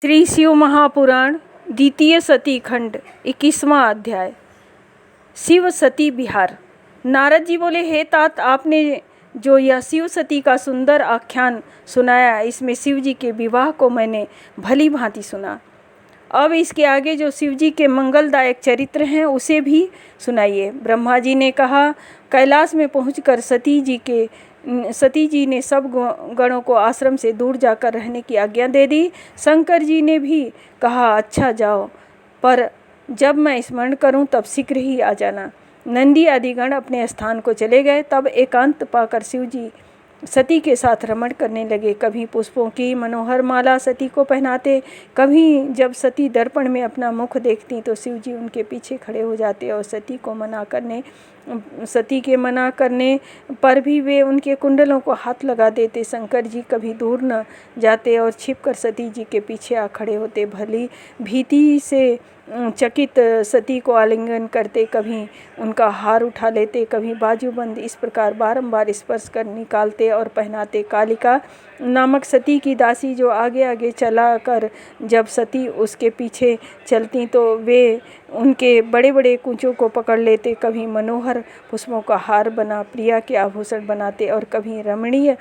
श्री शिव महापुराण द्वितीय सती खंड 21वां अध्याय। शिव सती बिहार। नारद जी बोले, हे तात, आपने जो यह शिव सती का सुंदर आख्यान सुनाया, इसमें शिव जी के विवाह को मैंने भली भांति सुना। अब इसके आगे जो शिव जी के मंगलदायक चरित्र हैं उसे भी सुनाइए। ब्रह्मा जी ने कहा, कैलाश में पहुंचकर सती जी ने सब गणों को आश्रम से दूर जाकर रहने की आज्ञा दे दी। शंकर जी ने भी कहा, अच्छा जाओ, पर जब मैं स्मरण करूं तब शीघ्र ही आ जाना। नंदी आदि गण अपने स्थान को चले गए। तब एकांत पाकर शिव जी सती के साथ रमण करने लगे। कभी पुष्पों की मनोहर माला सती को पहनाते, कभी जब सती दर्पण में अपना मुख देखती तो शिव जी उनके पीछे खड़े हो जाते और सती के मना करने पर भी वे उनके कुंडलों को हाथ लगा देते। शंकर जी कभी दूर न जाते और छिपकर सती जी के पीछे आ खड़े होते। भली भीति से चकित सती को आलिंगन करते, कभी उनका हार उठा लेते, कभी बाजूबंद, इस प्रकार बारंबार स्पर्श कर निकालते और पहनाते। कालिका नामक सती की दासी जो आगे आगे चला कर जब सती उसके पीछे चलती तो वे उनके बड़े बड़े कूचों को पकड़ लेते, कभी मनोहर पुष्पों का हार बना प्रिया के आभूषण बनाते और कभी रमणीय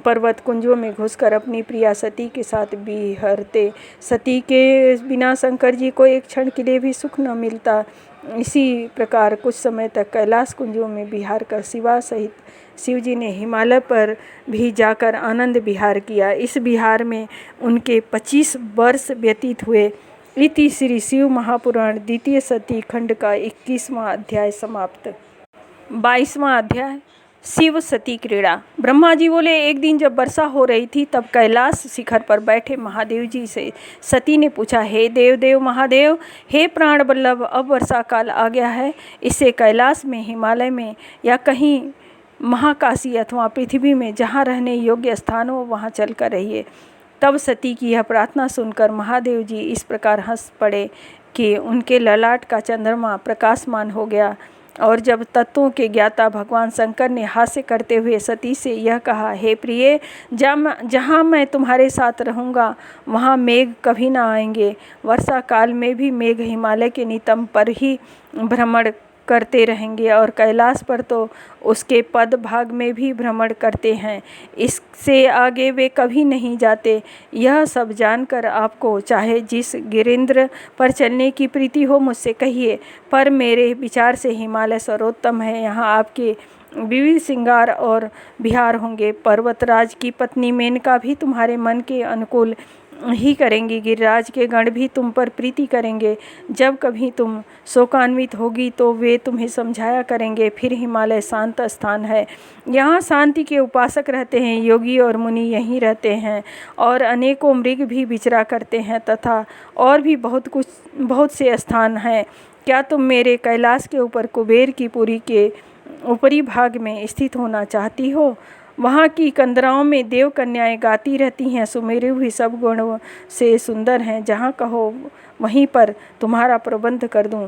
पर्वत कुंजों में घुसकर अपनी प्रिया सती के साथ बिहरते। सती के बिना शंकर जी को एक क्षण के लिए भी सुख न मिलता। इसी प्रकार कुछ समय तक कैलाश कुंजों में बिहार कर शिवा सहित शिव जी ने हिमालय पर भी जाकर आनंद विहार किया। इस बिहार में उनके 25 वर्ष व्यतीत हुए। इति श्री शिव महापुराण द्वितीय सती खंड का 21वां अध्याय समाप्त। 22वां अध्याय। शिव सती क्रीड़ा। ब्रह्मा जी बोले, एक दिन जब वर्षा हो रही थी तब कैलाश शिखर पर बैठे महादेव जी से सती ने पूछा, हे देव महादेव, हे प्राण वल्लभ, अब वर्षा काल आ गया है। इससे कैलाश में, हिमालय में या कहीं महाकाशी अथवा पृथ्वी में जहाँ रहने योग्य स्थान हो वहाँ चल कर रहिए। तब सती की यह प्रार्थना सुनकर महादेव जी इस प्रकार हंस पड़े कि उनके ललाट का चंद्रमा प्रकाशमान हो गया। और जब तत्वों के ज्ञाता भगवान शंकर ने हास्य करते हुए सती से यह कहा, हे प्रिय, जहाँ मैं तुम्हारे साथ रहूँगा वहाँ मेघ कभी ना आएंगे। वर्षा काल में भी मेघ हिमालय के नितंब पर ही भ्रमण करते रहेंगे और कैलाश पर तो उसके पद भाग में भी भ्रमण करते हैं, इससे आगे वे कभी नहीं जाते। यह सब जानकर आपको चाहे जिस गिरिंद्र पर चलने की प्रीति हो मुझसे कहिए, पर मेरे विचार से हिमालय सर्वोत्तम है। यहाँ आपके विविध श्रृंगार और विहार होंगे। पर्वतराज की पत्नी मेनका भी तुम्हारे मन के अनुकूल ही करेंगी। गिरिराज के गण भी तुम पर प्रीति करेंगे। जब कभी तुम शोकान्वित होगी तो वे तुम्हें समझाया करेंगे। फिर हिमालय शांत स्थान है, यहाँ शांति के उपासक रहते हैं। योगी और मुनि यहीं रहते हैं और अनेकों मृग भी विचरा करते हैं, तथा और भी बहुत से स्थान हैं। क्या तुम मेरे कैलाश के ऊपर कुबेर की पुरी के ऊपरी भाग में स्थित होना चाहती हो? वहाँ की कंदराओं में देव कन्याएं गाती रहती हैं, सुमेरे हुई सब गुणों से सुंदर हैं। जहाँ कहो वहीं पर तुम्हारा प्रबंध कर दूं।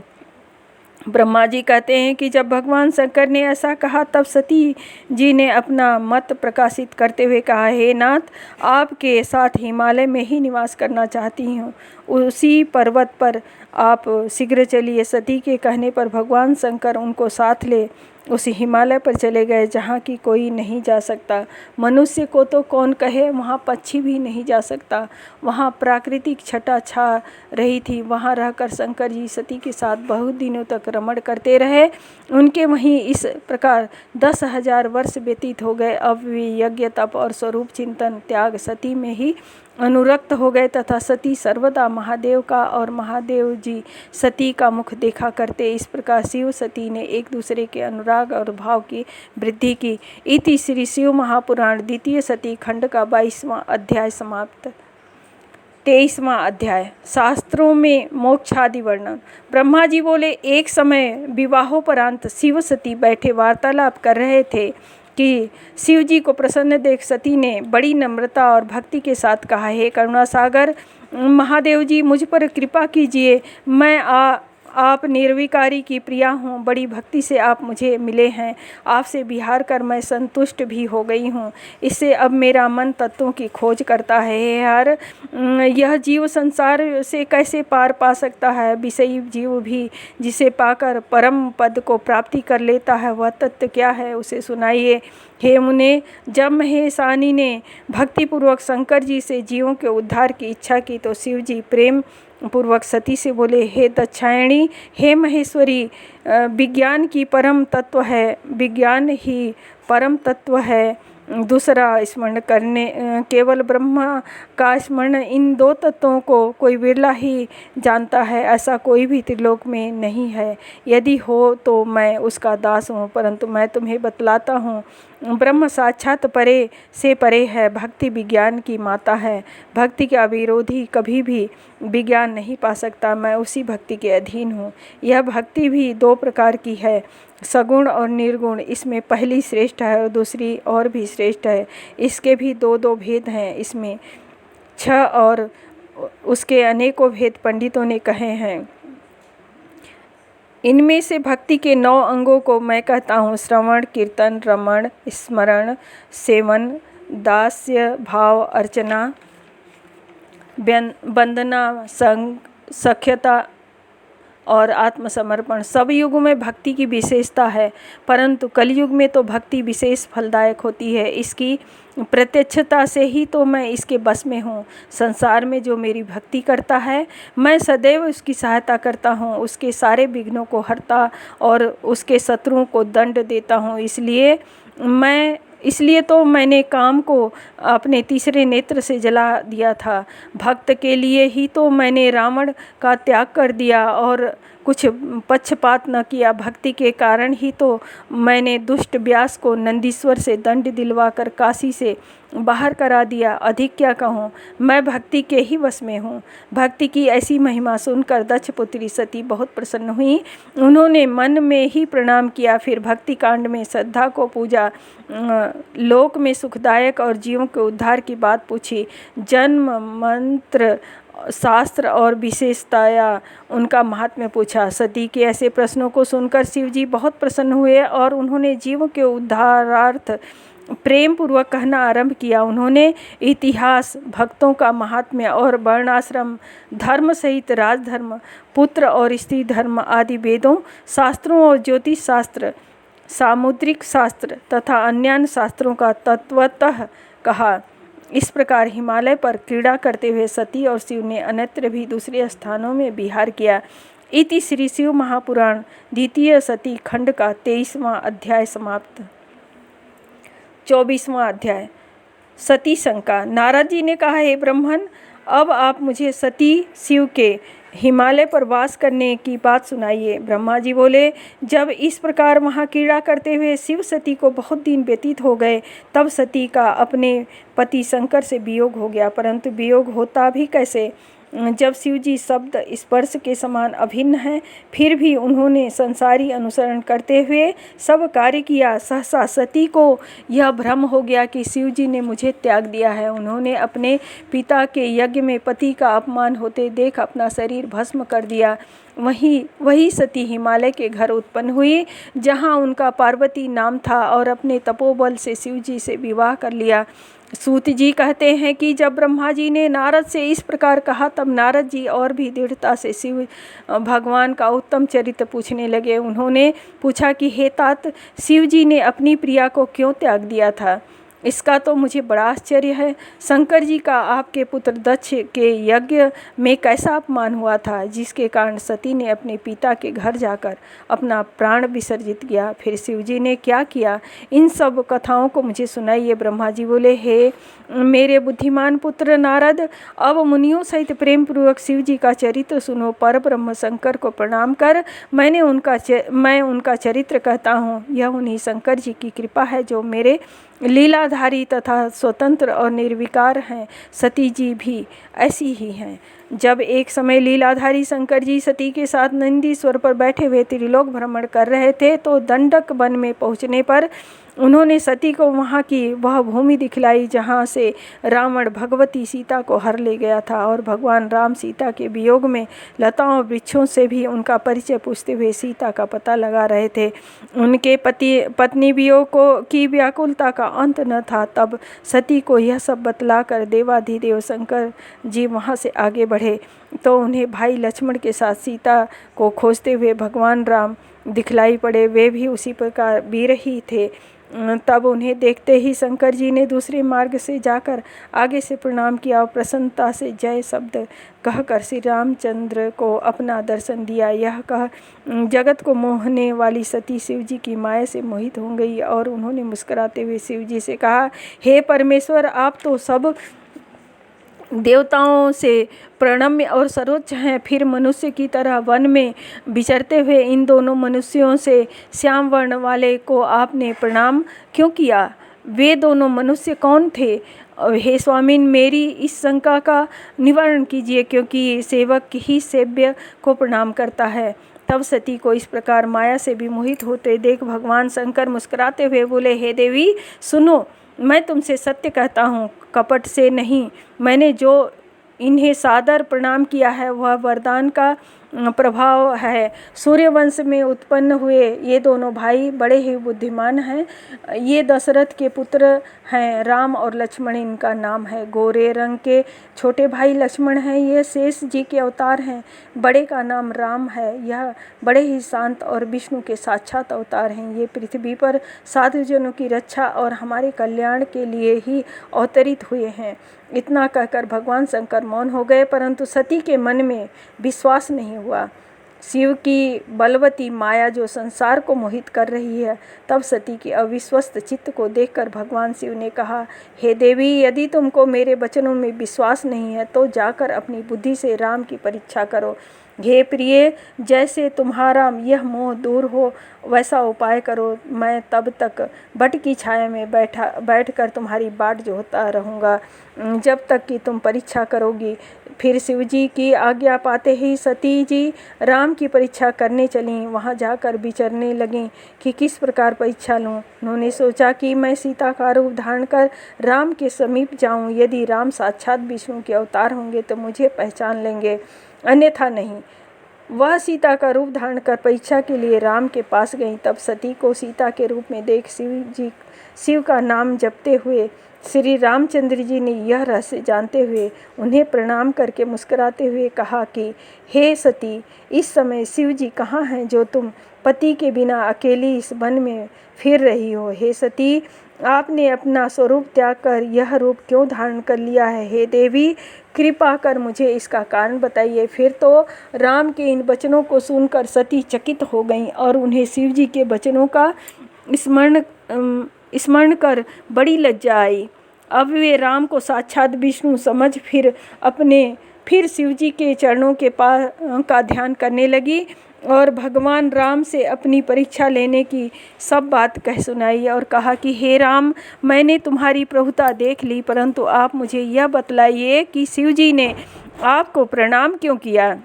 ब्रह्मा जी कहते हैं कि जब भगवान शंकर ने ऐसा कहा तब सती जी ने अपना मत प्रकाशित करते हुए कहा, हे नाथ, आपके साथ हिमालय में ही निवास करना चाहती हूँ। उसी पर्वत पर आप शीघ्र चलिए। सती के कहने पर भगवान शंकर उनको साथ ले उस हिमालय पर चले गए जहाँ की कोई नहीं जा सकता। मनुष्य को तो कौन कहे, वहाँ पक्षी भी नहीं जा सकता। वहाँ प्राकृतिक छटा छा रही थी। वहाँ रहकर शंकर जी सती के साथ बहुत दिनों तक रमण करते रहे। उनके वहीं इस प्रकार 10,000 वर्ष व्यतीत हो गए। अब वे यज्ञ, तप और स्वरूप चिंतन त्याग सती में ही अनुरक्त हो गए, तथा सती सर्वदा महादेव का और महादेव जी सती का मुख देखा करते। इस प्रकार शिव सती ने एक दूसरे के अनुराग और भाव की वृद्धि की। इति श्री शिव महापुराण द्वितीय सती खंड का 22वां अध्याय समाप्त। 23वां अध्याय। शास्त्रों में मोक्षादि वर्णन। ब्रह्मा जी बोले, एक समय विवाहोपरांत शिव सती बैठे वार्तालाप कर रहे थे कि शिव जी को प्रसन्न देख सती ने बड़ी नम्रता और भक्ति के साथ कहा, हे करुणा सागर महादेव जी, मुझ पर कृपा कीजिए। मैं आप निर्विकारी की प्रिया हूँ, बड़ी भक्ति से आप मुझे मिले हैं। आपसे विहार कर मैं संतुष्ट भी हो गई हूँ। इससे अब मेरा मन तत्वों की खोज करता है। हे हर, यह जीव संसार से कैसे पार पा सकता है? विषयी जीव भी जिसे पाकर परम पद को प्राप्ति कर लेता है, वह तत्व क्या है, उसे सुनाइए। हे मुने, जब महेशानी ने भक्तिपूर्वक शंकर जी से जीवों के उद्धार की इच्छा की तो शिव जी प्रेम पूर्वक सती से बोले, हे दाक्षायणी, हे महेश्वरी, विज्ञान की परम तत्व है, विज्ञान ही परम तत्व है। दूसरा स्मरण करने, केवल ब्रह्मा का स्मरण, इन दो तत्वों को कोई बिरला ही जानता है, ऐसा कोई भी त्रिलोक में नहीं है। यदि हो तो मैं उसका दास हूँ, परंतु मैं तुम्हें बतलाता हूँ, ब्रह्म साक्षात परे से परे है, भक्ति विज्ञान की माता है। भक्ति का विरोधी कभी भी विज्ञान नहीं पा सकता। मैं उसी भक्ति के अधीन हूँ। यह भक्ति भी दो प्रकार की है, सगुण और निर्गुण। इसमें पहली श्रेष्ठ है और दूसरी और भी श्रेष्ठ है। इसके भी दो दो भेद हैं। इसमें 6 और उसके अनेकों भेद पंडितों ने कहे हैं। इनमें से भक्ति के 9 अंगों को मैं कहता हूँ: श्रवण, कीर्तन, रमण, स्मरण, सेवन, दास्य भाव, अर्चना, वंदना, संग, सख्यता और आत्मसमर्पण। सब युगों में भक्ति की विशेषता है, परंतु कलयुग में तो भक्ति विशेष फलदायक होती है। इसकी प्रत्यक्षता से ही तो मैं इसके बस में हूँ। संसार में जो मेरी भक्ति करता है, मैं सदैव उसकी सहायता करता हूँ, उसके सारे विघ्नों को हरता और उसके शत्रुओं को दंड देता हूँ। इसलिए तो मैंने काम को अपने तीसरे नेत्र से जला दिया था। भक्त के लिए ही तो मैंने रावण का त्याग कर दिया और कुछ पक्षपात न किया। भक्ति के कारण ही तो मैंने दुष्ट व्यास को नंदीश्वर से दंड दिलवाकर काशी से बाहर करा दिया। अधिक क्या कहूँ, मैं भक्ति के ही वश में हूँ। भक्ति की ऐसी महिमा सुनकर दक्ष पुत्री सती बहुत प्रसन्न हुई। उन्होंने मन में ही प्रणाम किया, फिर भक्ति कांड में श्रद्धा को पूजा, लोक में सुखदायक और जीवों के उद्धार की बात पूछी। जन्म, मंत्र, शास्त्र और विशेषताया उनका महात्म्य पूछा। सती के ऐसे प्रश्नों को सुनकर शिव जी बहुत प्रसन्न हुए और उन्होंने जीवों के उद्धारार्थ प्रेम पूर्वक कहना आरंभ किया। उन्होंने इतिहास, भक्तों का महात्म्य और वर्णाश्रम धर्म सहित राजधर्म, पुत्र और स्त्री धर्म आदि वेदों, शास्त्रों और ज्योतिष शास्त्र, सामुद्रिक शास्त्र तथा अन्य शास्त्रों का तत्वतः कहा। इस प्रकार हिमालय पर क्रीड़ा करते हुए सती और शिव ने अन्यत्र भी दूसरे स्थानों में विहार किया। इति श्री शिव महापुराण द्वितीय सती खंड का 23वां अध्याय समाप्त। 24वां अध्याय, सती शंका। नारद जी ने कहा, हे ब्राह्मण, अब आप मुझे सती शिव के हिमालय पर वास करने की बात सुनाइए। ब्रह्मा जी बोले, जब इस प्रकार वहाँ क्रीड़ा करते हुए शिव सती को बहुत दिन व्यतीत हो गए, तब सती का अपने पति शंकर से वियोग हो गया। परंतु वियोग होता भी कैसे, जब शिव जी शब्द स्पर्श के समान अभिन्न हैं। फिर भी उन्होंने संसारी अनुसरण करते हुए सब कार्य किया। सहसा सती को यह भ्रम हो गया कि शिव जी ने मुझे त्याग दिया है। उन्होंने अपने पिता के यज्ञ में पति का अपमान होते देख अपना शरीर भस्म कर दिया। वही सती हिमालय के घर उत्पन्न हुई, जहाँ उनका पार्वती नाम था, और अपने तपोबल से शिव जी से विवाह कर लिया। सूत जी कहते हैं कि जब ब्रह्मा जी ने नारद से इस प्रकार कहा, तब नारद जी और भी दृढ़ता से शिव भगवान का उत्तम चरित्र पूछने लगे। उन्होंने पूछा कि हे तात, शिव जी ने अपनी प्रिया को क्यों त्याग दिया था? इसका तो मुझे बड़ा आश्चर्य है। शंकर जी का आपके पुत्र दक्ष के यज्ञ में कैसा अपमान हुआ था, जिसके कारण सती ने अपने पिता के घर जाकर अपना प्राण विसर्जित किया? फिर शिव जी ने क्या किया, इन सब कथाओं को मुझे सुनाइए। ब्रह्मा जी बोले, हे मेरे बुद्धिमान पुत्र नारद, अब मुनियों सहित प्रेम पूर्वक शिव जी का चरित्र सुनो। पर ब्रह्म शंकर को प्रणाम कर मैं उनका चरित्र कहता हूँ। यह उन्हीं शंकर जी की कृपा है जो मेरे लीलाधारी तथा स्वतंत्र और निर्विकार हैं। सती जी भी ऐसी ही हैं। जब एक समय लीलाधारी शंकर जी सती के साथ नंदीश्वर पर बैठे हुए त्रिलोक भ्रमण कर रहे थे, तो दंडक वन में पहुँचने पर उन्होंने सती को वहाँ की वह भूमि दिखलाई जहाँ से रावण भगवती सीता को हर ले गया था, और भगवान राम सीता के वियोग में लताओं और वृक्षों से भी उनका परिचय पूछते हुए सीता का पता लगा रहे थे। उनके पत्नी वियोग की व्याकुलता का अंत न था। तब सती को यह सब बतलाकर देवाधिदेव शंकर जी वहाँ से आगे बढ़े तो उन्हें भाई लक्ष्मण के साथ सीता को खोजते हुए भगवान राम दिखलाई पड़े। वे भी उसी प्रकार विरही थे। तब उन्हें देखते ही शंकर जी ने दूसरे मार्ग से जाकर आगे से प्रणाम किया और प्रसन्नता से जय शब्द कहकर श्री रामचंद्र को अपना दर्शन दिया। यह कह जगत को मोहने वाली सती शिव जी की माया से मोहित हो गई और उन्होंने मुस्कुराते हुए शिव जी से कहा, हे परमेश्वर, आप तो सब देवताओं से प्रणम्य और सर्वोच्च हैं, फिर मनुष्य की तरह वन में विचरते हुए इन दोनों मनुष्यों से श्याम वर्ण वाले को आपने प्रणाम क्यों किया? वे दोनों मनुष्य कौन थे? हे स्वामी, मेरी इस शंका का निवारण कीजिए, क्योंकि सेवक ही सेव्य को प्रणाम करता है। तब सती को इस प्रकार माया से भी मोहित होते देख भगवान शंकर मुस्कुराते हुए बोले, हे देवी सुनो, मैं तुमसे सत्य कहता हूँ, कपट से नहीं। मैंने जो इन्हें सादर प्रणाम किया है वह वरदान का प्रभाव है। सूर्यवंश में उत्पन्न हुए ये दोनों भाई बड़े ही बुद्धिमान हैं। ये दशरथ के पुत्र हैं, राम और लक्ष्मण इनका नाम है। गोरे रंग के छोटे भाई लक्ष्मण हैं, ये शेष जी के अवतार हैं। बड़े का नाम राम है, यह बड़े ही शांत और विष्णु के साक्षात अवतार हैं। ये पृथ्वी पर साधुजनों की रक्षा और हमारे कल्याण के लिए ही अवतरित हुए हैं। इतना कहकर भगवान शंकर मौन हो गए, परंतु सती के मन में विश्वास नहीं हुआ। शिव की बलवती माया जो संसार को मोहित कर रही है। तब सती की अविश्वस्त चित्त को देखकर भगवान शिव ने कहा, हे देवी, यदि तुमको मेरे वचनों में विश्वास नहीं है तो जाकर अपनी बुद्धि से राम की परीक्षा करो। हे प्रिय, जैसे तुम्हारा यह मोह दूर हो वैसा उपाय करो। मैं तब तक बट की छाया में बैठकर तुम्हारी बाट जोहता रहूँगा जब तक कि तुम परीक्षा करोगी। फिर शिव जी की आज्ञा पाते ही सती जी राम की परीक्षा करने चलीं। वहाँ जाकर विचरने लगीं कि किस प्रकार परीक्षा लूँ। उन्होंने सोचा कि मैं सीता का रूप धारण कर राम के समीप जाऊँ। यदि राम साक्षात विष्णु के अवतार होंगे तो मुझे पहचान लेंगे, अन्यथा नहीं। वह सीता का रूप धारण कर परीक्षा के लिए राम के पास गईं। तब सती को सीता के रूप में देख शिव का नाम जपते हुए श्री रामचंद्र जी ने यह रहस्य जानते हुए उन्हें प्रणाम करके मुस्कुराते हुए कहा कि हे सती, इस समय शिव जी कहाँ हैं जो तुम पति के बिना अकेली इस वन में फिर रही हो? हे सती, आपने अपना स्वरूप त्याग कर यह रूप क्यों धारण कर लिया है? हे देवी, कृपा कर मुझे इसका कारण बताइए। फिर तो राम के इन वचनों को सुनकर सती चकित हो गईं और उन्हें शिव जी के वचनों का स्मरण कर बड़ी लज्जा आई। अब वे राम को साक्षात विष्णु समझ फिर शिव जी के चरणों के का ध्यान करने लगी और भगवान राम से अपनी परीक्षा लेने की सब बात कह सुनाई और कहा कि हे राम, मैंने तुम्हारी प्रभुता देख ली, परंतु आप मुझे यह बतलाइए कि शिव जी ने आपको प्रणाम क्यों किया?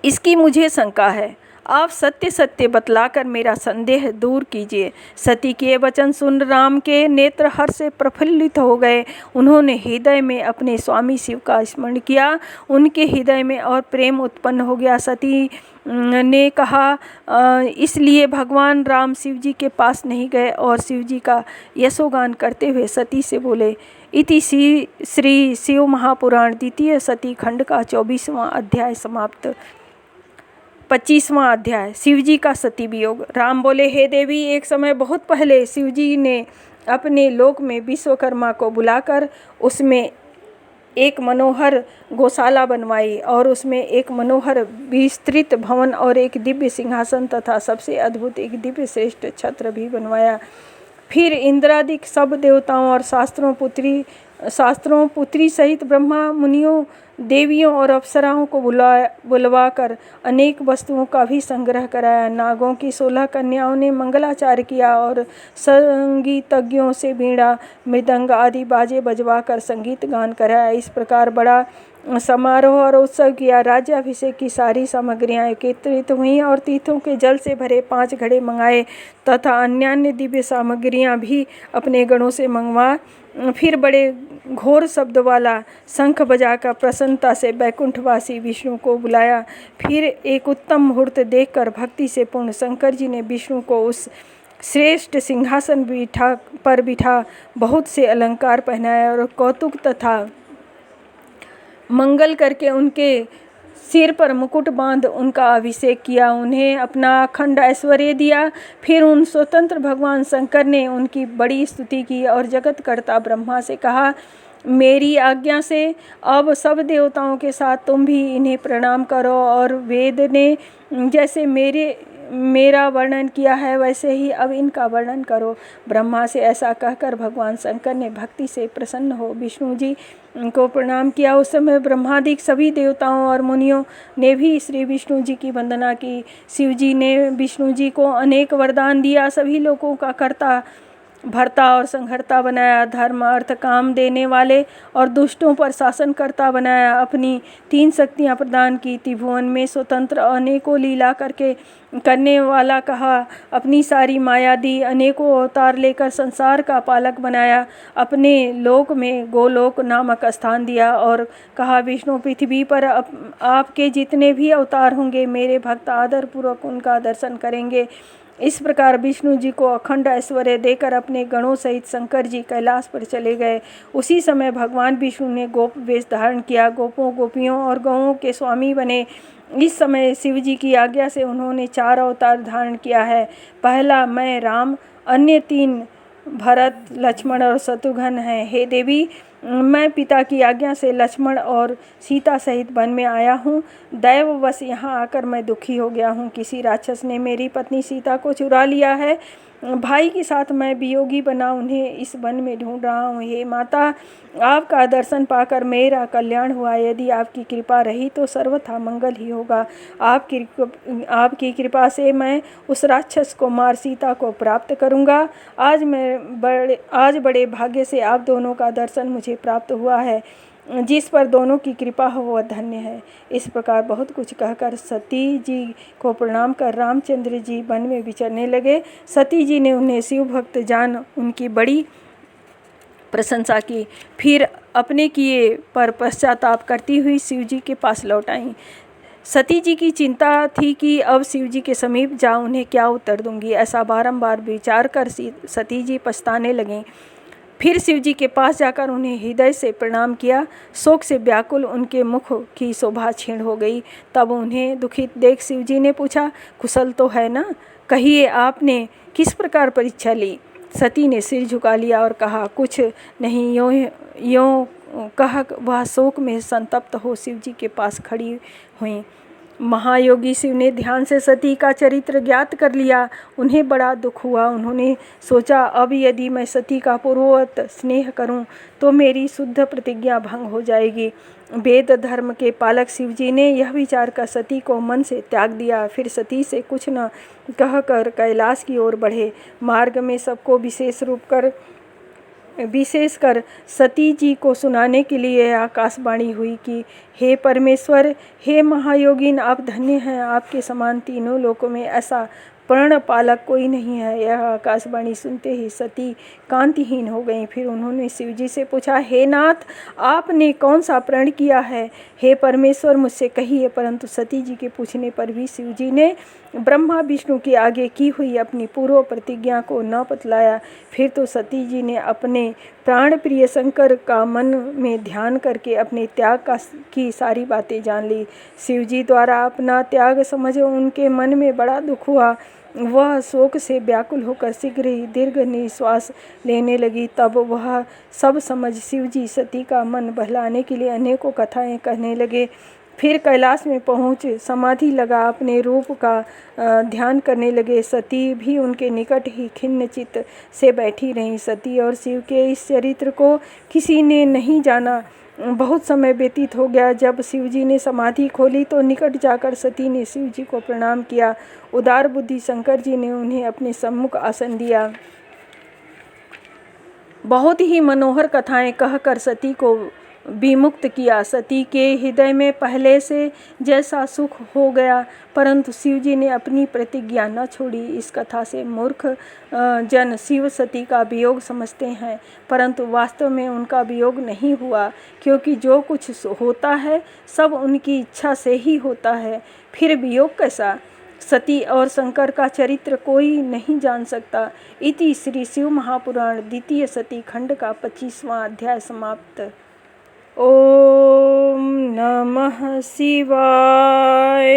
इसकी मुझे शंका है। आप सत्य सत्य बतलाकर मेरा संदेह दूर कीजिए। सती के वचन सुन राम के नेत्र हर्ष से प्रफुल्लित हो गए। उन्होंने हृदय में अपने स्वामी शिव का स्मरण किया। उनके हृदय में और प्रेम उत्पन्न हो गया। सती ने कहा, इसलिए भगवान राम शिव जी के पास नहीं गए और शिव जी का यशोगान करते हुए सती से बोले। इति श्री शिव महापुराण द्वितीय सती खंड का 24वां अध्याय समाप्त। 25वां अध्याय, शिवजी का सती वियोग। राम बोले, हे देवी, एक समय बहुत पहले शिवजी ने अपने लोक में विश्वकर्मा को बुलाकर उसमें एक मनोहर गौशाला बनवाई और उसमें एक मनोहर विस्तृत भवन और एक दिव्य सिंहासन तथा सबसे अद्भुत एक दिव्य श्रेष्ठ छत्र भी बनवाया। फिर इंद्रादिक सब देवताओं और शास्त्रों पुत्री सहित ब्रह्मा मुनियों देवियों और अप्सराओं को बुलवाकर अनेक वस्तुओं का भी संग्रह कराया। नागों की 16 कन्याओं ने मंगलाचार किया और संगीतज्ञों से वीणा मृदंग आदि बाजे बजवाकर संगीत गान कराया। इस प्रकार बड़ा समारोह और उत्सव किया। राज्याभिषेक की सारी सामग्रियाँ एकत्रित हुईं और तीर्थों के जल से भरे 5 घड़े मंगाए तथा अन्य दिव्य सामग्रियाँ भी अपने गणों से मंगवा। फिर बड़े घोर शब्द वाला शंख बजाकर प्रसन्नता से बैकुंठवासी विष्णु को बुलाया। फिर एक उत्तम मुहूर्त देखकर भक्ति से पूर्ण शंकर जी ने विष्णु को उस श्रेष्ठ सिंहासन पर बिठा बहुत से अलंकार पहनाए और कौतुक तथा मंगल करके उनके सिर पर मुकुट बांध उनका अभिषेक किया, उन्हें अपना अखंड ऐश्वर्य दिया। फिर उन स्वतंत्र भगवान शंकर ने उनकी बड़ी स्तुति की और जगतकर्ता ब्रह्मा से कहा, मेरी आज्ञा से अब सब देवताओं के साथ तुम भी इन्हें प्रणाम करो और वेद ने जैसे मेरा वर्णन किया है वैसे ही अब इनका वर्णन करो। ब्रह्मा से ऐसा कहकर भगवान शंकर ने भक्ति से प्रसन्न हो विष्णु जी को प्रणाम किया। उस समय ब्रह्मादिक सभी देवताओं और मुनियों ने भी श्री विष्णु जी की वंदना की। शिव जी ने विष्णु जी को अनेक वरदान दिया, सभी लोगों का कर्ता भरता और संहर्ता बनाया, धर्म अर्थ काम देने वाले और दुष्टों पर शासन करता बनाया। अपनी 3 शक्तियां प्रदान की, त्रिभुवन में स्वतंत्र अनेकों लीला करने वाला कहा, अपनी सारी माया दी, अनेकों अवतार लेकर संसार का पालक बनाया, अपने लोक में गोलोक नामक स्थान दिया और कहा, विष्णु पृथ्वी पर आपके जितने भी अवतार होंगे मेरे भक्त आदर पूर्वक उनका दर्शन करेंगे। इस प्रकार विष्णु जी को अखंड ऐश्वर्य देकर अपने गणों सहित शंकर जी कैलाश पर चले गए। उसी समय भगवान विष्णु ने गोप वेश धारण किया, गोपों गोपियों और गौओं के स्वामी बने। इस समय शिव जी की आज्ञा से उन्होंने 4 अवतार धारण किया है। पहला मैं राम, अन्य 3 भरत, लक्ष्मण और शत्रुघ्न हैं। हे देवी, मैं पिता की आज्ञा से लक्ष्मण और सीता सहित वन में आया हूँ। दैववश यहाँ आकर मैं दुखी हो गया हूँ। किसी राक्षस ने मेरी पत्नी सीता को चुरा लिया है। भाई के साथ मैं वियोगी बना उन्हें इस वन में ढूंढ रहा हूँ। हे माता, आपका दर्शन पाकर मेरा कल्याण हुआ। यदि आपकी कृपा रही तो सर्वथा मंगल ही होगा। आपकी कृपा से मैं उस राक्षस को मार सीता को प्राप्त करूँगा। आज बड़े भाग्य से आप दोनों का दर्शन मुझे प्राप्त हुआ है। जिस पर दोनों की कृपा हो वह धन्य है। इस प्रकार बहुत कुछ कहकर सती जी को प्रणाम कर रामचंद्र जी वन में विचरने लगे। सती जी ने उन्हें शिव भक्त जान उनकी बड़ी प्रशंसा की। फिर अपने किए पर पश्चाताप करती हुई शिव जी के पास लौट आईं। सती जी की चिंता थी कि अब शिव जी के समीप जा उन्हें क्या उत्तर दूंगी। ऐसा बारंबार विचार कर सती जी पछताने लगीं। फिर शिव जी के पास जाकर उन्हें हृदय से प्रणाम किया। शोक से व्याकुल उनके मुख की शोभा क्षीण हो गई। तब उन्हें दुखित देख शिव जी ने पूछा, कुशल तो है ना? कहिए, आपने किस प्रकार परीक्षा ली? सती ने सिर झुका लिया और कहा, कुछ नहीं। यों कह वह शोक में संतप्त हो शिव जी के पास खड़ी हुई। महायोगी शिव ने ध्यान से सती का चरित्र ज्ञात कर लिया। उन्हें बड़ा दुख हुआ। उन्होंने सोचा, अब यदि मैं सती का पूर्ववत स्नेह करूं तो मेरी शुद्ध प्रतिज्ञा भंग हो जाएगी। वेद धर्म के पालक शिव जी ने यह विचार कर सती को मन से त्याग दिया। फिर सती से कुछ न कहकर कैलाश की ओर बढ़े। मार्ग में सबको विशेषकर सती जी को सुनाने के लिए आकाशवाणी हुई कि हे परमेश्वर, हे महायोगिन, आप धन्य हैं। आपके समान तीनों लोकों में ऐसा प्रण पालक कोई नहीं है। यह आकाशवाणी सुनते ही सती कांतिहीन हो गईं। फिर उन्होंने शिव जी से पूछा, हे नाथ, आपने कौन सा प्रण किया है? हे परमेश्वर, मुझसे कहिए। परंतु सती जी के पूछने पर भी शिव जी ने ब्रह्मा विष्णु के आगे की हुई अपनी पूर्व प्रतिज्ञा को न बतलाया। फिर तो सती जी ने अपने प्राण प्रिय शंकर का मन में ध्यान करके अपने त्याग की सारी बातें जान ली। शिव जी द्वारा अपना त्याग समझ उनके मन में बड़ा दुख हुआ। वह शोक से व्याकुल होकर शीघ्र ही दीर्घ निश्वास लेने लगी। तब वह सब समझ शिव जी सती का मन बहलाने के लिए अनेकों कथाएं कहने लगे। फिर कैलाश में पहुँच समाधि लगा अपने रूप का ध्यान करने लगे। सती भी उनके निकट ही खिन्न चित्त से बैठी रहीं। सती और शिव के इस चरित्र को किसी ने नहीं जाना। बहुत समय व्यतीत हो गया। जब शिव जी ने समाधि खोली तो निकट जाकर सती ने शिव जी को प्रणाम किया। उदार बुद्धि शंकर जी ने उन्हें अपने सम्मुख आसन दिया। बहुत ही मनोहर कथाएं कहकर सती को विमुक्त किया। सती के हृदय में पहले से जैसा सुख हो गया, परंतु शिवजी ने अपनी प्रतिज्ञा न छोड़ी। इस कथा से मूर्ख जन शिव सती का वियोग समझते हैं, परंतु वास्तव में उनका वियोग नहीं हुआ, क्योंकि जो कुछ होता है सब उनकी इच्छा से ही होता है। फिर वियोग कैसा? सती और शंकर का चरित्र कोई नहीं जान सकता। इति श्री शिव महापुराण द्वितीय सती खंड का 25वां अध्याय समाप्त। ओम नमः शिवाय।